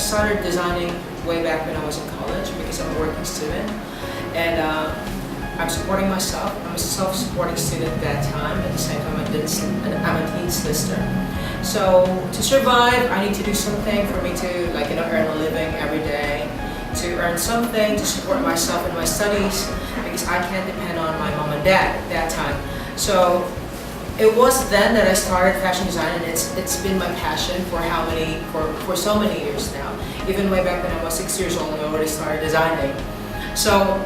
started designing way back when I was in college because I'm a working student, and I'm supporting myself. I'm a self-supporting student at that time. At the same time, I'm a teen sister. So to survive, I need to do something for me to earn a living every day, to earn something to support myself in my studies, because I can't depend on my mom and dad at that time. So it was then that I started fashion design, and it's been my passion for so many years now. Even way back when I was 6 years old, I already started designing. So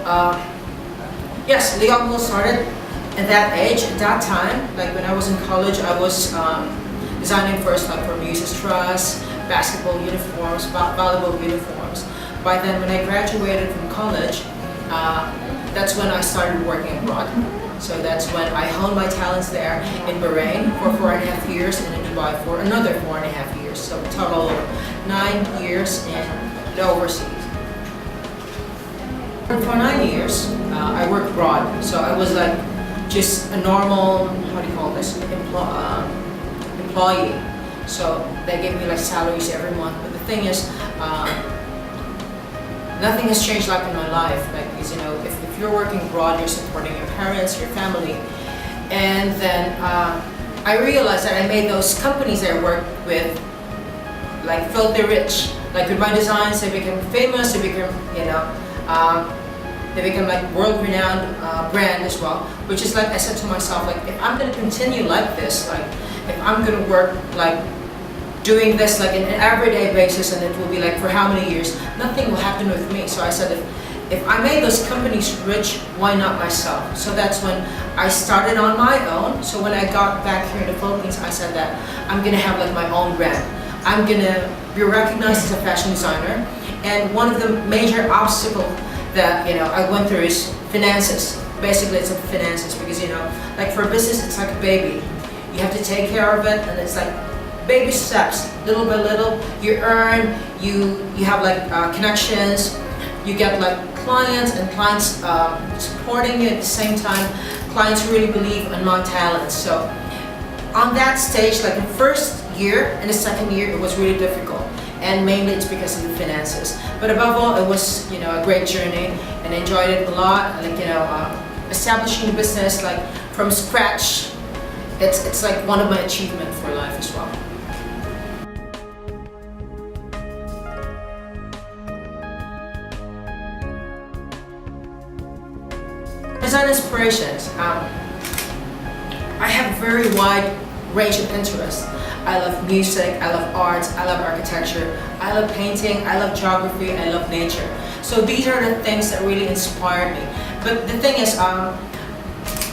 yes, Leo Almodal started at that age, at that time. Like when I was in college, I was designing first for Muse's Trust, basketball uniforms, volleyball uniforms. By then, when I graduated from college, that's when I started working abroad. So that's when I honed my talents there in Bahrain for 4.5 years, and in Dubai for another 4.5 years. So a total of 9 years in the overseas. For 9 years, I worked abroad. So I was like just a normal, how do you call this, employee. So they gave me like salaries every month. But the thing is, nothing has changed like in my life. Like, because if you're working abroad, you're supporting your parents, your family, and then I realized that I made those companies I worked with like filthy rich. Like with my designs, they became famous. They became they become like world-renowned brand as well. Which is like I said to myself, like if I'm gonna continue like this, like if I'm gonna work like doing this like in an everyday basis, and it will be like for how many years, nothing will happen with me. So I said, if I made those companies rich, why not myself? So that's when I started on my own. So when I got back here in the Philippines, I said that I'm gonna have like my own brand. I'm gonna be recognized as a fashion designer. And one of the major obstacles that I went through is finances. Basically, it's finances, because like for a business, it's like a baby. You have to take care of it, and it's like baby steps, little by little. You earn, you have like connections, you get like clients, and clients supporting you at the same time. Clients really believe in my talents. So on that stage, like the first year and the second year, it was really difficult, and mainly it's because of the finances. But above all, it was a great journey, and I enjoyed it a lot. Like establishing a business like from scratch, it's like one of my achievements for life as well. Design inspirations. I have a very wide range of interests. I love music, I love arts, I love architecture, I love painting, I love geography, I love nature. So these are the things that really inspire me. But the thing is,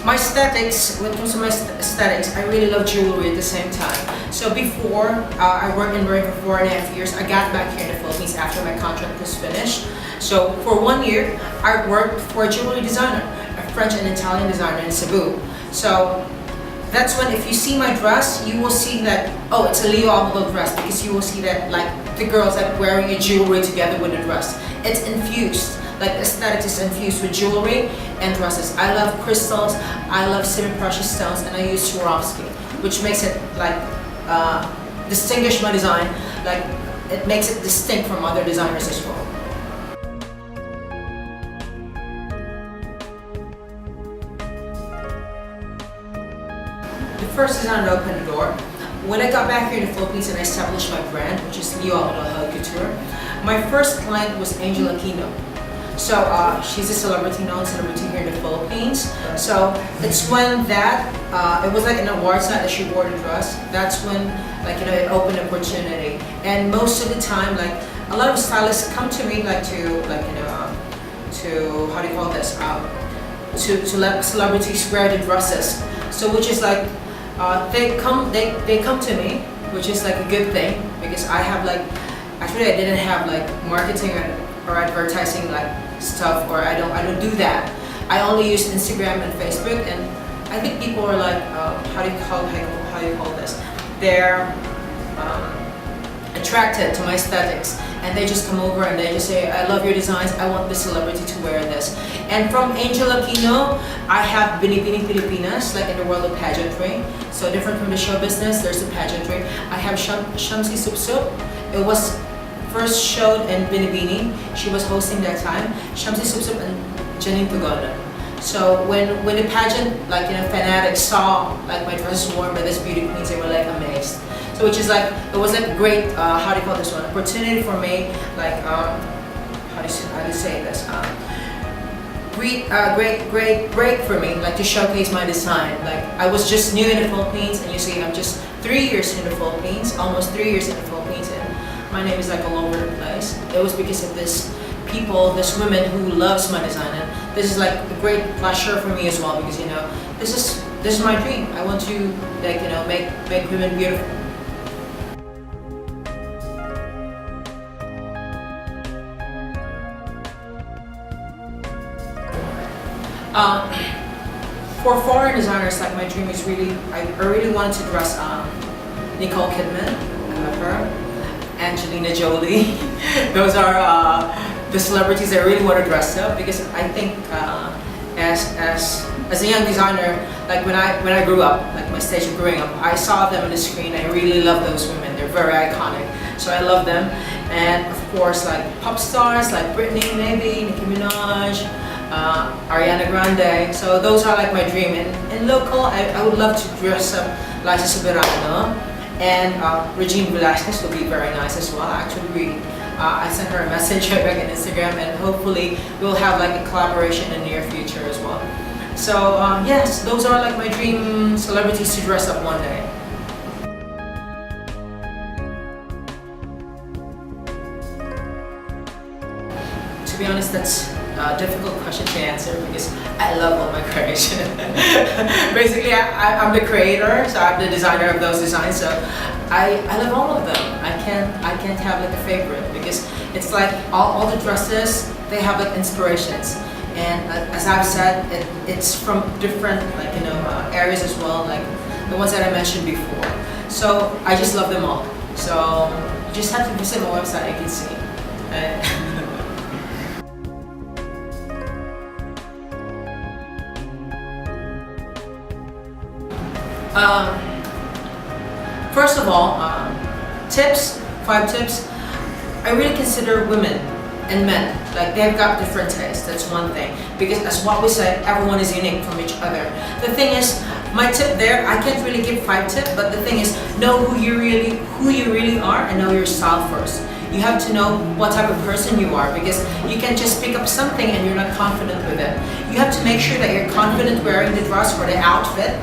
my aesthetics, when it comes to my aesthetics, I really love jewelry at the same time. So before, I worked in Bahrain for 4.5 years. I got back here in the Philippines after my contract was finished. So for 1 year, I worked for a jewelry designer, a French and Italian designer in Cebu. So that's when, if you see my dress, you will see that, oh, it's a Leo Almodal dress, because you will see that like the girls like wearing a jewelry together with the dress. It's infused, like aesthetics is infused with jewelry and dresses. I love crystals, I love semi-precious stones, and I use Swarovski, which makes it like distinguish my design. Like it makes it distinct from other designers as well. The first design that opened the door. When I got back here in the Philippines and I established my brand, which is Leo Almodal Haute Couture, my first client was Angel Aquino. So she's a celebrity, known celebrity here in the Philippines. So it's when that, it was like an awards night that she wore the dress. That's when it opened opportunity. And most of the time, like a lot of stylists come to me to how do you call this? To let celebrities wear the dresses. So which is like, they come to me, which is like a good thing, because I have like, actually I didn't have like marketing or advertising like stuff, or I don't do that. I only use Instagram and Facebook, and I think people are like, how do you call this? They're attracted to my aesthetics, and they just come over and they just say, I love your designs, I want this celebrity to wear this. And from Angel Aquino, I have Binibini Pilipinas, like in the world of pageantry. So different from the show business, there's the pageantry. I have Shamsi Sup Sup. It was first showed in Binibini. She was hosting that time. Shamsi Supsup and Janine Pagoda. So when the pageant, like, you know, fanatics saw like my dress worn by this beauty queens, they were like amazed. So which is like, it was like a great, how do you call this one, opportunity for me, like, how do you say this, great break for me, like to showcase my design. Like I was just new in the Philippines, and you see I'm just 3 years in the Philippines, almost 3 years in the Philippines, and my name is like all over the place. It was because of this this woman who loves my design, and this is like a great pleasure for me as well, because you know, this is my dream. I want to, like, you know, make women beautiful. For foreign designers, like my dream is really, I really wanted to dress Nicole Kidman, her, Angelina Jolie. Those are the celebrities I really want to dress up, because I think as a young designer, like when I grew up, like my stage of growing up, I saw them on the screen. I really love those women. They're very iconic, so I love them. And of course, like pop stars like Britney, maybe Nicki Minaj, Ariana Grande. So those are like my dream. And in local, I would love to dress up Liza Soberano, and Regine Velasquez would be very nice as well. Actually, I sent her a message back on Instagram, and hopefully we'll have like a collaboration in the near future as well. So yes, those are like my dream celebrities to dress up one day. To be honest, that's a difficult question to answer, because I love all my creation. Basically, I'm the creator, so I'm the designer of those designs. So I love all of them. I can't have like a favorite, because it's like all the dresses, they have like inspirations. And as I've said, it's from different, like, you know, areas as well, like the ones that I mentioned before. So I just love them all. So you just have to visit my website, you can see. First of all, tips, 5 tips. I really consider women and men, like they've got different tastes. That's one thing, because as what we said, everyone is unique from each other. The thing is, my tip there, I can't really give 5 tips, but the thing is, know who you really are, and know your style first. You have to know what type of person you are, because you can just pick up something and you're not confident with it. You have to make sure that you're confident wearing the dress or the outfit.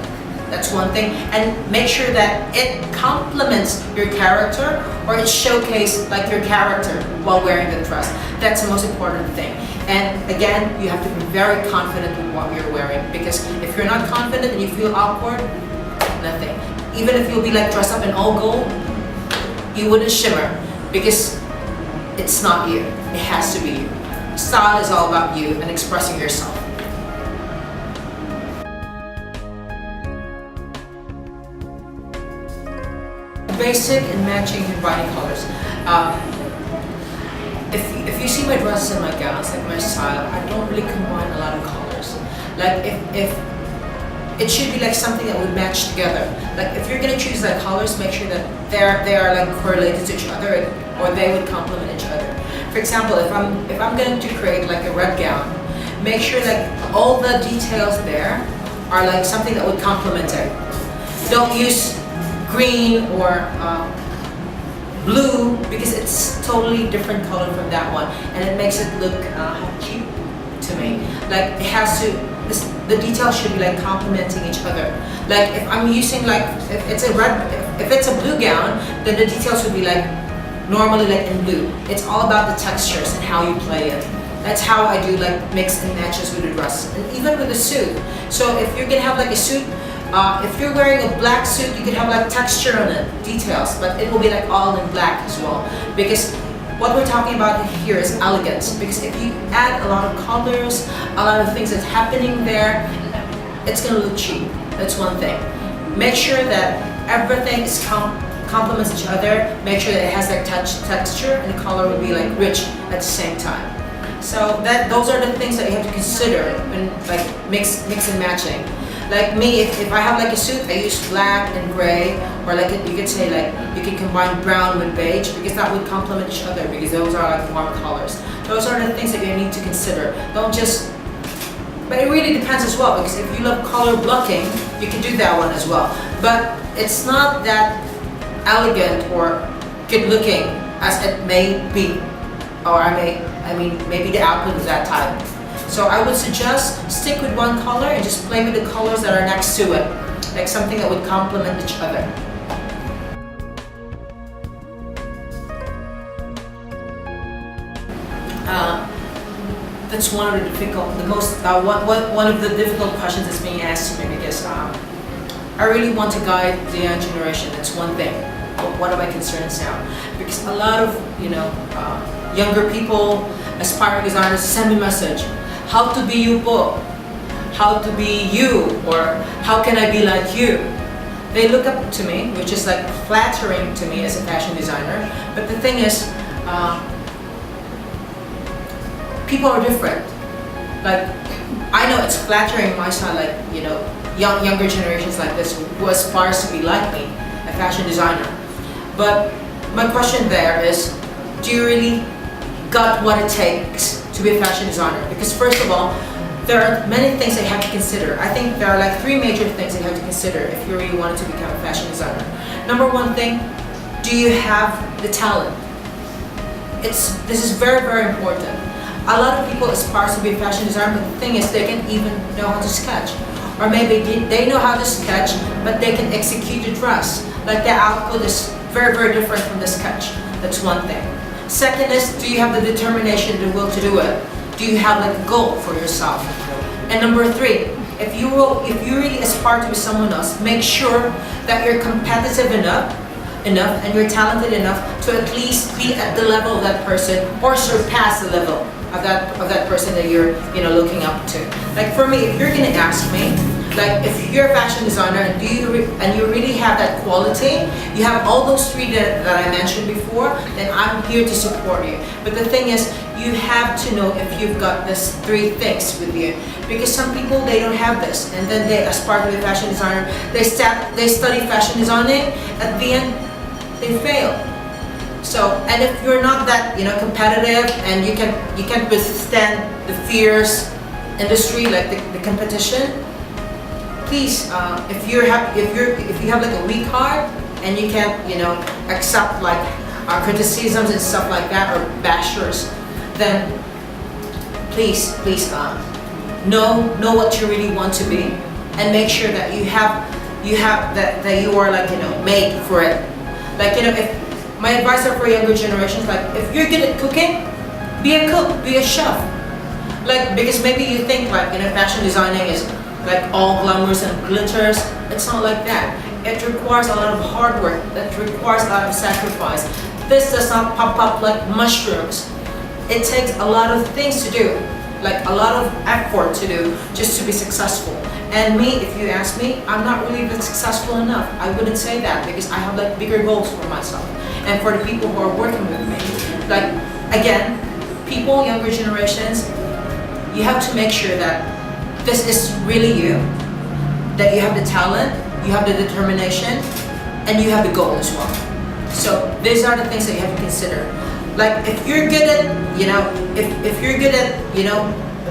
That's one thing, and make sure that it complements your character, or it showcases like your character while wearing the dress. That's the most important thing. And again, you have to be very confident with what you're wearing, because if you're not confident and you feel awkward, nothing. Even if you'll be like dressed up in all gold, you wouldn't shimmer, because it's not you. It has to be you. Style is all about you and expressing yourself. Basic and matching your body colors. If you see my dresses and my gowns, like my style, I don't really combine a lot of colors. Like if it should be like something that would match together. Like if you're gonna choose like colors, make sure that they are like correlated to each other, or they would complement each other. For example, if I'm going to create like a red gown, make sure like all the details there are like something that would complement it. Don't use green or blue, because it's totally different color from that one, and it makes it look cheap to me. Like it has to, the details should be like complementing each other. Like if I'm using like, if it's a blue gown, then the details would be like normally like in blue. It's all about the textures and how you play it. That's how I do like mix and matches with the dress, and even with the suit. So if you're gonna have like a suit, if you're wearing a black suit, you could have like texture on it, details, but it will be like all in black as well. Because what we're talking about here is elegance. Because if you add a lot of colors, a lot of things that's happening there, it's gonna look cheap. That's one thing. Make sure that everything is complements each other. Make sure that it has that texture, and the color will be like rich at the same time. So those are the things that you have to consider when like mix and matching. Like me, if I have like a suit, I use black and gray, or like you could say like you can combine brown with beige, because that would complement each other, because those are like warm colors. Those are the things that you need to consider. Don't just, but it really depends as well, because if you love color blocking, you can do that one as well. But it's not that elegant or good looking as it may be, or I mean maybe the output is that type. So I would suggest stick with one color and just play with the colors that are next to it, like something that would complement each other. That's one of the difficult, one of the difficult questions that's being asked to me, because I really want to guide the young generation. That's one thing. But what are my concerns now? Because a lot of younger people, aspiring designers, send me message. How to be you po? How to be you? Or how can I be like you? They look up to me, which is like flattering to me as a fashion designer. But the thing is, people are different. Like, I know it's flattering my side, like, younger generations like this who aspires to be like me, a fashion designer. But my question there is, do you really got what it takes to be a fashion designer? Because first of all, there are many things that you have to consider. I think there are like 3 major things that you have to consider if you really wanted to become a fashion designer. Number 1 thing, do you have the talent? This is very, very important. A lot of people aspire to be a fashion designer, but the thing is they can even know how to sketch. Or maybe they know how to sketch, but they can execute the dress. Like the output is very, very different from the sketch. That's one thing. Second is, do you have the determination, the will to do it? Do you have like a goal for yourself? And number 3, if you really aspire to be someone else, make sure that you're competitive enough and you're talented enough to at least be at the level of that person, or surpass the level of that person that you're looking up to. Like for me, if you're gonna ask me, like if you're a fashion designer and you really have that quality, you have all those 3 that I mentioned before, then I'm here to support you. But the thing is, you have to know if you've got these 3 things with you, because some people, they don't have this, and then they aspire to be a fashion designer. They study fashion designing, at the end they fail. So, and if you're not that competitive, and you can withstand the fierce industry, like the competition, please, if you have like a weak heart and you can't accept like criticisms and stuff like that, or bashers, then please know what you really want to be, and make sure that you have that you are like made for it. Like if my advice for younger generations, like if you're good at cooking, be a cook, be a chef. Like, because maybe you think like fashion designing is like all glamorous and glitters. It's not like that. It requires a lot of hard work. It requires a lot of sacrifice. This does not pop up like mushrooms. It takes a lot of things to do, like a lot of effort to do, just to be successful. And me, if you ask me, I'm not really that successful enough. I wouldn't say that, because I have like bigger goals for myself and for the people who are working with me. Like, again, people, younger generations, you have to make sure that this is really you, that you have the talent, you have the determination, and you have the goal as well. So these are the things that you have to consider. Like if you're good at, if you're good at,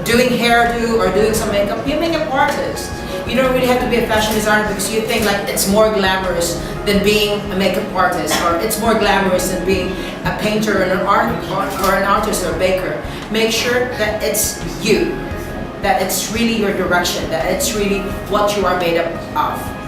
doing hairdo or doing some makeup, be a makeup artist. You don't really have to be a fashion designer, because you think like it's more glamorous than being a makeup artist, or it's more glamorous than being a painter and an artist or a baker. Make sure that it's you, that it's really your direction, that it's really what you are made up of.